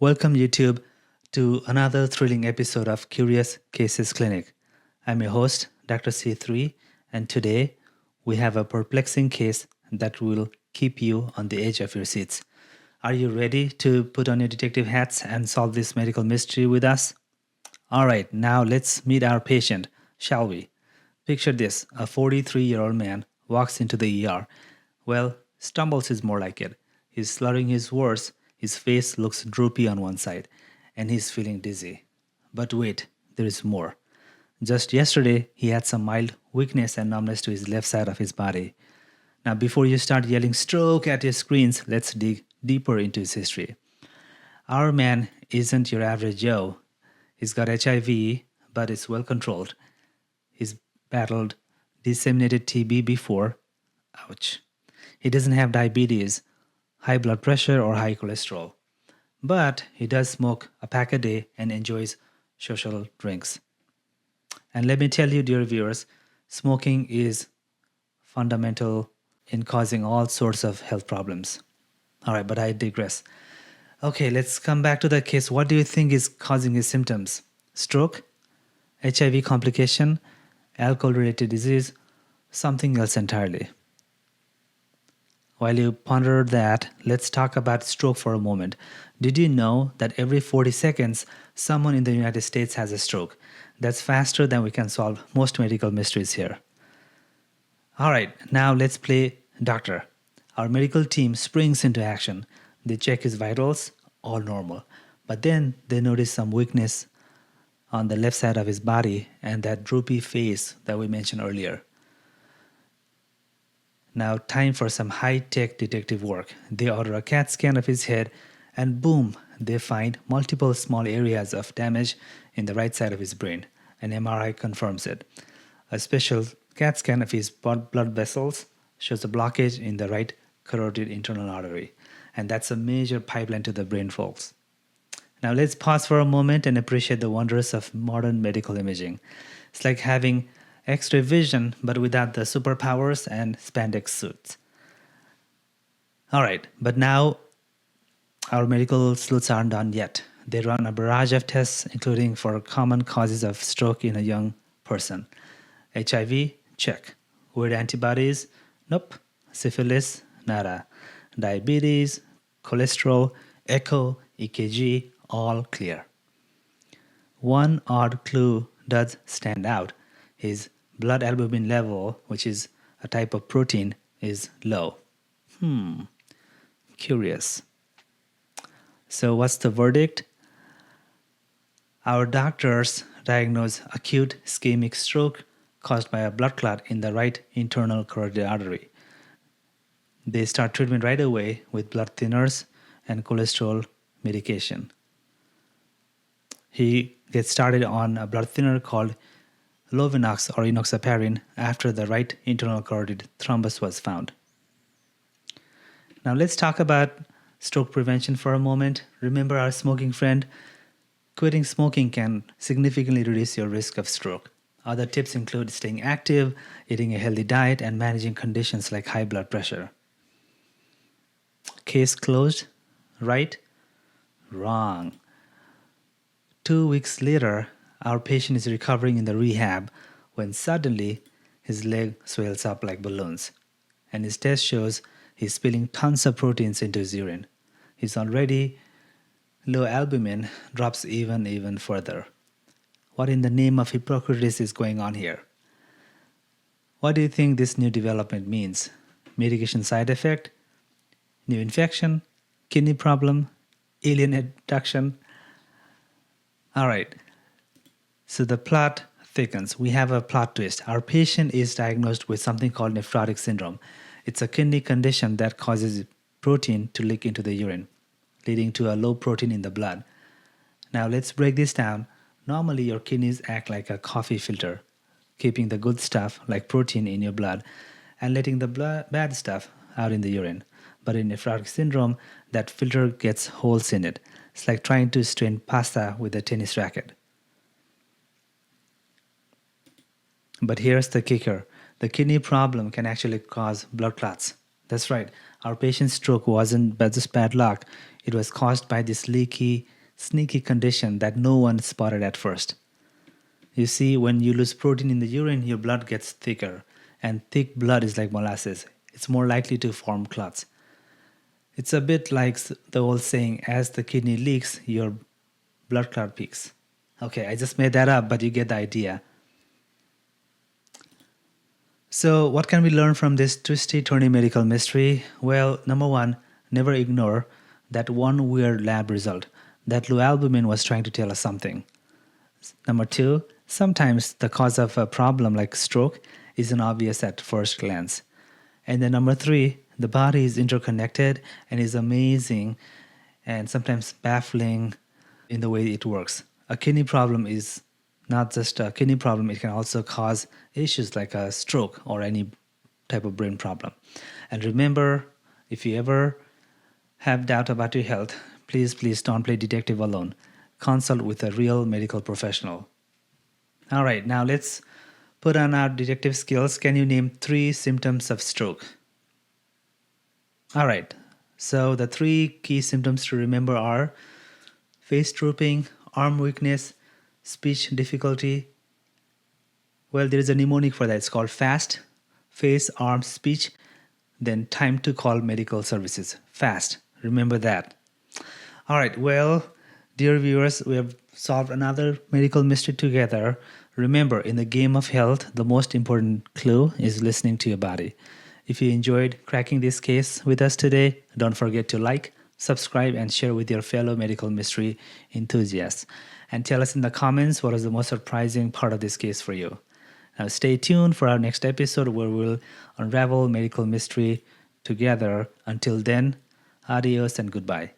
Welcome, YouTube, to another thrilling episode of Curious Cases Clinic. I'm your host, Dr. C3, and today we have a perplexing case that will keep you on the edge of your seats. Are you ready to put on your detective hats and solve this medical mystery with us? All right, now let's meet our patient, shall we? Picture this: a 43-year-old man walks into the ER. Well, stumbles is more like it. He's slurring his words, his face looks droopy on one side, and he's feeling dizzy. But wait, there is more. Just yesterday, he had some mild weakness and numbness to his left side of his body. Now, before you start yelling stroke at your screens, let's dig deeper into his history. Our man isn't your average Joe. He's got HIV, but it's well controlled. He's battled disseminated TB before. Ouch. He doesn't have diabetes, high blood pressure, or high cholesterol. But he does smoke a pack a day and enjoys social drinks. And let me tell you, dear viewers, smoking is fundamental in causing all sorts of health problems. All right, but I digress. Okay, let's come back to the case. What do you think is causing his symptoms? Stroke, HIV complication, alcohol-related disease, something else entirely? While you ponder that, let's talk about stroke for a moment. Did you know that every 40 seconds, someone in the United States has a stroke? That's faster than we can solve most medical mysteries here. All right, now let's play doctor. Our medical team springs into action. They check his vitals, all normal. But then they notice some weakness on the left side of his body and that droopy face that we mentioned earlier. Now, time for some high-tech detective work. They order a CAT scan of his head, and boom, they find multiple small areas of damage in the right side of his brain. An MRI confirms it. A special CAT scan of his blood vessels shows a blockage in the right carotid internal artery, and that's a major pipeline to the brain, folks. Now, let's pause for a moment and appreciate the wonders of modern medical imaging. It's like having X-ray vision, but without the superpowers and spandex suits. All right, but now our medical sleuths aren't done yet. They run a barrage of tests, including for common causes of stroke in a young person. HIV, check. Weird antibodies, nope. Syphilis, nada. Diabetes, cholesterol, echo, EKG, all clear. One odd clue does stand out. His blood albumin level, which is a type of protein, is low. Curious. So what's the verdict? Our doctors diagnose acute ischemic stroke caused by a blood clot in the right internal carotid artery. They start treatment right away with blood thinners and cholesterol medication. He gets started on a blood thinner called Lovenox or enoxaparin after the right internal carotid thrombus was found. Now let's talk about stroke prevention for a moment. Remember our smoking friend? Quitting smoking can significantly reduce your risk of stroke. Other tips include staying active, eating a healthy diet, and managing conditions like high blood pressure. Case closed, right? Wrong. 2 weeks later, our patient is recovering in the rehab when suddenly his leg swells up like balloons, and his test shows he's spilling tons of proteins into his urine. His already low albumin drops even further. What in the name of Hippocrates is going on here? What do you think this new development means? Medication side effect? New infection? Kidney problem? Alien abduction? All right. So the plot thickens. We have a plot twist. Our patient is diagnosed with something called nephrotic syndrome. It's a kidney condition that causes protein to leak into the urine, leading to a low protein in the blood. Now let's break this down. Normally your kidneys act like a coffee filter, keeping the good stuff like protein in your blood and letting the bad stuff out in the urine. But in nephrotic syndrome, that filter gets holes in it. It's like trying to strain pasta with a tennis racket. But here's the kicker. The kidney problem can actually cause blood clots. That's right. Our patient's stroke wasn't just bad luck. It was caused by this leaky, sneaky condition that no one spotted at first. You see, when you lose protein in the urine, your blood gets thicker. And thick blood is like molasses. It's more likely to form clots. It's a bit like the old saying, as the kidney leaks, your blood clot peaks. Okay, I just made that up, but you get the idea. So, what can we learn from this twisty, turny medical mystery? Well, number one, never ignore that one weird lab result. That low albumin was trying to tell us something. Number two, sometimes the cause of a problem like stroke isn't obvious at first glance. And then number three, the body is interconnected and is amazing and sometimes baffling in the way it works. A kidney problem is not just a kidney problem, it can also cause issues like a stroke or any type of brain problem. And remember, if you ever have doubt about your health, please don't play detective alone. Consult with a real medical professional. All right, now let's put on our detective skills. Can you name 3 symptoms of stroke? All right, so the 3 key symptoms to remember are face drooping, arm weakness, speech difficulty. Well, there is a mnemonic for that. It's called FAST, face, arm, speech, then time to call medical services. FAST, remember that. All right, well, dear viewers, we have solved another medical mystery together. Remember, in the game of health, the most important clue is listening to your body. If you enjoyed cracking this case with us today, don't forget to like, subscribe, and share with your fellow medical mystery enthusiasts. And tell us in the comments what was the most surprising part of this case for you. Now stay tuned for our next episode where we'll unravel medical mystery together. Until then, adios and goodbye.